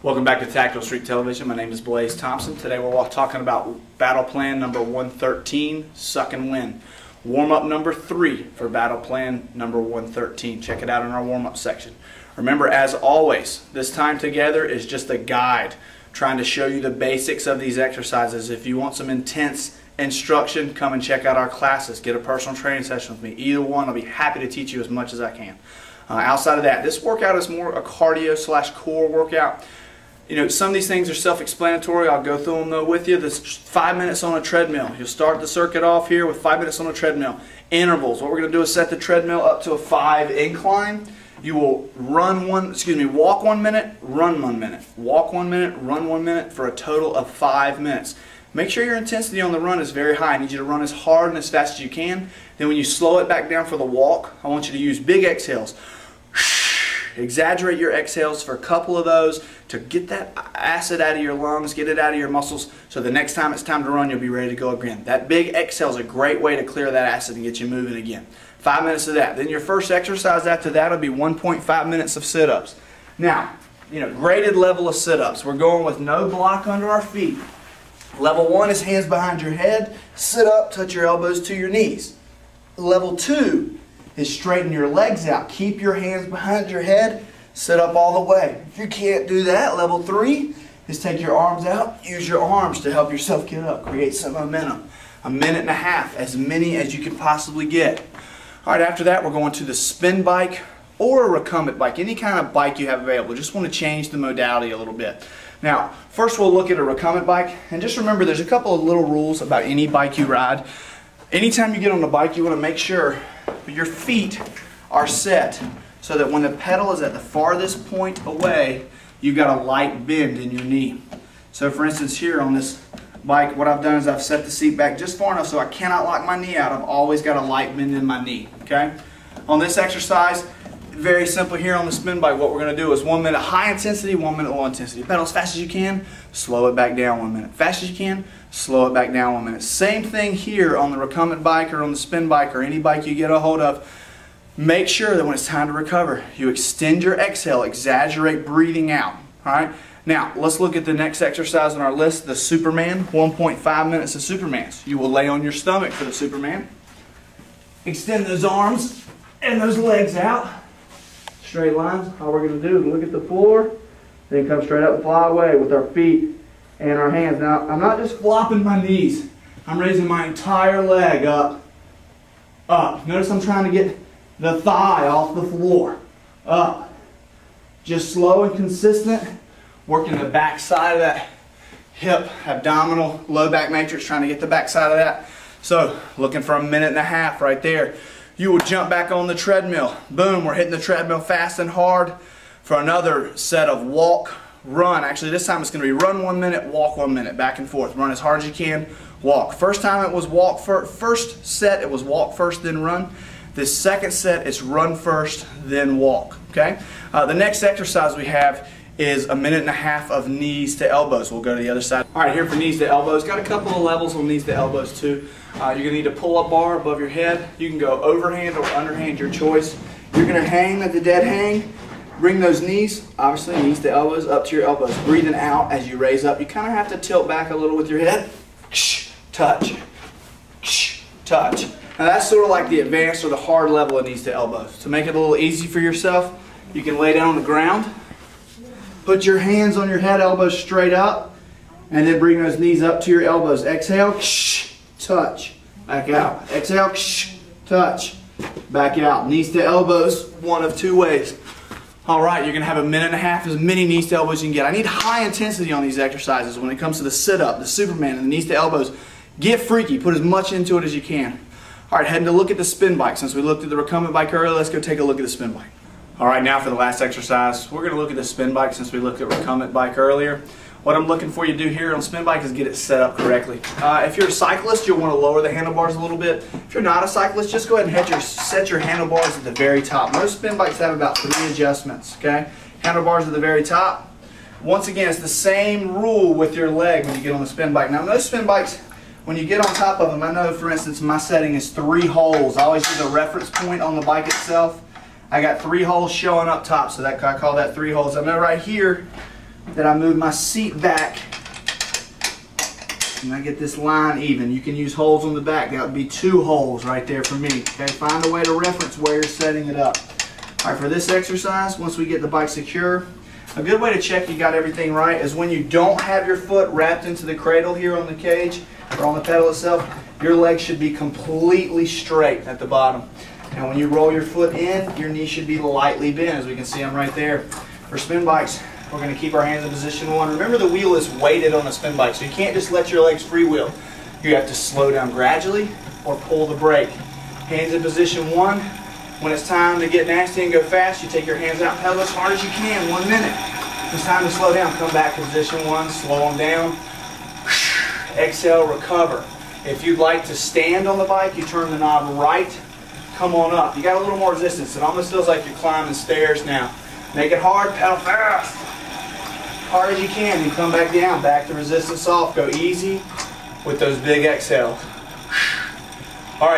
Welcome back to Tactical Street Television. My name is Blaze Thompson. Today we're talking about battle plan number 113, Suck and Win. Warm-up number 3 for battle plan number 113. Check it out in our warm-up section. Remember, as always, this time together is just a guide trying to show you the basics of these exercises. If you want some intense instruction, come and check out our classes. Get a personal training session with me. Either one, I'll be happy to teach you as much as I can. Outside of that, this workout is more a cardio/core workout. You know, some of these things are self-explanatory. I'll go through them though with you. This 5 minutes on a treadmill. You'll start the circuit off here with 5 minutes on a treadmill. Intervals. What we're going to do is set the treadmill up to a 5 incline. You will walk 1 minute, run 1 minute. Walk 1 minute, run 1 minute for a total of 5 minutes. Make sure your intensity on the run is very high. I need you to run as hard and as fast as you can. Then when you slow it back down for the walk, I want you to use big exhales. Exaggerate your exhales for a couple of those to get that acid out of your lungs, get it out of your muscles, so the next time it's time to run, you'll be ready to go again. That big exhale is a great way to clear that acid and get you moving again. 5 minutes of that. Then your first exercise after that will be 1.5 minutes of sit-ups. Now, graded level of sit-ups. We're going with no block under our feet. Level 1 is hands behind your head, sit up, touch your elbows to your knees. Level 2 is straighten your legs out. Keep your hands behind your head, sit up all the way. If you can't do that, level 3 is take your arms out, use your arms to help yourself get up, create some momentum. 1.5 minutes, as many as you can possibly get. All right, after that, we're going to the spin bike or a recumbent bike, any kind of bike you have available. Just want to change the modality a little bit. Now, first we'll look at a recumbent bike, and just remember there's a couple of little rules about any bike you ride. Anytime you get on the bike, you want to make sure your feet are set so that when the pedal is at the farthest point away, you've got a light bend in your knee. So for instance, here on this bike, what I've done is I've set the seat back just far enough so I cannot lock my knee out. I've always got a light bend in my knee. Okay? On this exercise, very simple here on the spin bike, what we're going to do is 1 minute high intensity, 1 minute low intensity. Pedal as fast as you can, slow it back down 1 minute. Fast as you can, slow it back down 1 minute. Same thing here on the recumbent bike or on the spin bike or any bike you get a hold of. Make sure that when it's time to recover, you extend your exhale, exaggerate breathing out. Alright? Now, let's look at the next exercise on our list, the Superman, 1.5 minutes of Supermans. You will lay on your stomach for the Superman. Extend those arms and those legs out. Straight lines. All we're going to do is look at the floor, then come straight up and fly away with our feet and our hands. Now, I'm not just flopping my knees. I'm raising my entire leg up. Up. Notice I'm trying to get the thigh off the floor. Up. Just slow and consistent. Working the back side of that hip, abdominal, low back matrix, trying to get the back side of that. So, looking for 1.5 minutes right there. You will jump back on the treadmill. Boom, we're hitting the treadmill fast and hard for another set of walk, run. Actually, this time it's going to be run 1 minute, walk 1 minute, back and forth. Run as hard as you can, walk. First time it was walk first. First set it was walk first, then run. This second set it's run first, then walk. Okay. The next exercise we have is 1.5 minutes of knees to elbows. We'll go to the other side. All right, here for knees to elbows. Got a couple of levels on knees to elbows too. You're going to need to pull a bar above your head. You can go overhand or underhand, your choice. You're going to hang at the dead hang. Bring those knees, obviously knees to elbows, up to your elbows. Breathing out as you raise up. You kind of have to tilt back a little with your head. Touch. Touch. Now that's sort of like the advanced or the hard level of knees to elbows. To make it a little easy for yourself, you can lay down on the ground. Put your hands on your head, elbows straight up, and then bring those knees up to your elbows. Exhale, touch, back out. Exhale, touch, back out. Knees to elbows, one of 2 ways. All right, you're going to have 1.5 minutes, as many knees to elbows as you can get. I need high intensity on these exercises when it comes to the sit-up, the Superman, and the knees to elbows. Get freaky. Put as much into it as you can. All right, heading to look at the spin bike. Since we looked at the recumbent bike earlier, let's go take a look at the spin bike. All right, now for the last exercise, we're going to look at the spin bike since we looked at recumbent bike earlier. What I'm looking for you to do here on spin bike is get it set up correctly. If you're a cyclist, you'll want to lower the handlebars a little bit. If you're not a cyclist, just go ahead and set your handlebars at the very top. Most spin bikes have about 3 adjustments, okay? Handlebars at the very top. Once again, it's the same rule with your leg when you get on the spin bike. Now, most spin bikes, when you get on top of them, I know, for instance, my setting is 3 holes. I always use a reference point on the bike itself. I got 3 holes showing up top, so I call that 3 holes. I know right here that I move my seat back and I get this line even. You can use holes on the back. That would be 2 holes right there for me. Okay, find a way to reference where you're setting it up. All right, for this exercise, once we get the bike secure, a good way to check you got everything right is when you don't have your foot wrapped into the cradle here on the cage or on the pedal itself, your leg should be completely straight at the bottom. And when you roll your foot in, your knee should be lightly bent, as we can see them right there. For spin bikes, we're going to keep our hands in position 1. Remember, the wheel is weighted on a spin bike, so you can't just let your legs freewheel. You have to slow down gradually or pull the brake. Hands in position 1. When it's time to get nasty and go fast, you take your hands out and pedal as hard as you can, 1 minute. When it's time to slow down, come back to position 1, slow them down. Exhale, recover. If you'd like to stand on the bike, you turn the knob right, come on up. You got a little more resistance. It almost feels like you're climbing stairs now. Make it hard, pedal fast. Hard as you can, and come back down, back to resistance off. Go easy with those big exhales.